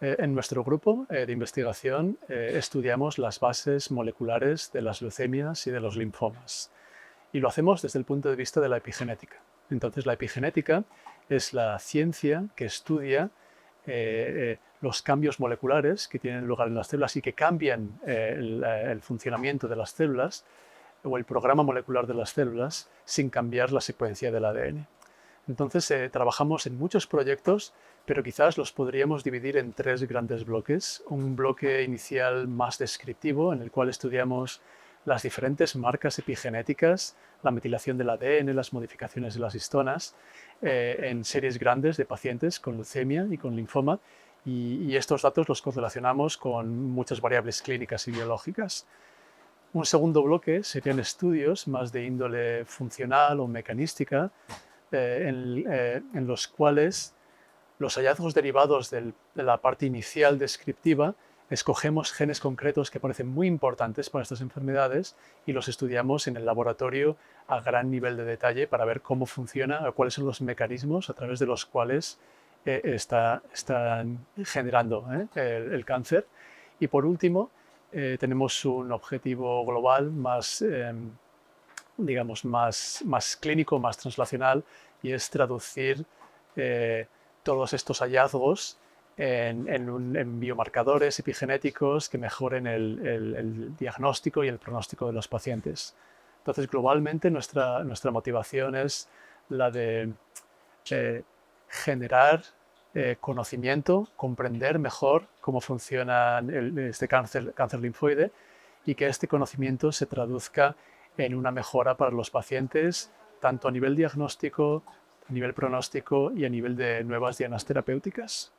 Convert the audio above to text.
En nuestro grupo de investigación estudiamos las bases moleculares de las leucemias y de los linfomas. Y lo hacemos desde el punto de vista de la epigenética. Entonces, la epigenética es la ciencia que estudia los cambios moleculares que tienen lugar en las células y que cambian el funcionamiento de las células o el programa molecular de las células sin cambiar la secuencia del ADN. Entonces, trabajamos en muchos proyectos, pero quizás los podríamos dividir en tres grandes bloques. Un bloque inicial más descriptivo, en el cual estudiamos las diferentes marcas epigenéticas, la metilación del ADN, las modificaciones de las histonas, en series grandes de pacientes con leucemia y con linfoma, y estos datos los correlacionamos con muchas variables clínicas y biológicas. Un segundo bloque serían estudios más de índole funcional o mecanística, en los cuales los hallazgos derivados de la parte inicial descriptiva escogemos genes concretos que parecen muy importantes para estas enfermedades y los estudiamos en el laboratorio a gran nivel de detalle para ver cómo funciona o cuáles son los mecanismos a través de los cuales están generando el cáncer. Y por último, tenemos un objetivo global más, digamos, más clínico, más translacional, y es traducir todos estos hallazgos en biomarcadores epigenéticos que mejoren el diagnóstico y el pronóstico de los pacientes. Entonces, globalmente, nuestra motivación es la de generar conocimiento, comprender mejor cómo funciona este cáncer linfoide, y que este conocimiento se traduzca en una mejora para los pacientes, tanto a nivel diagnóstico, a nivel pronóstico y a nivel de nuevas dianas terapéuticas.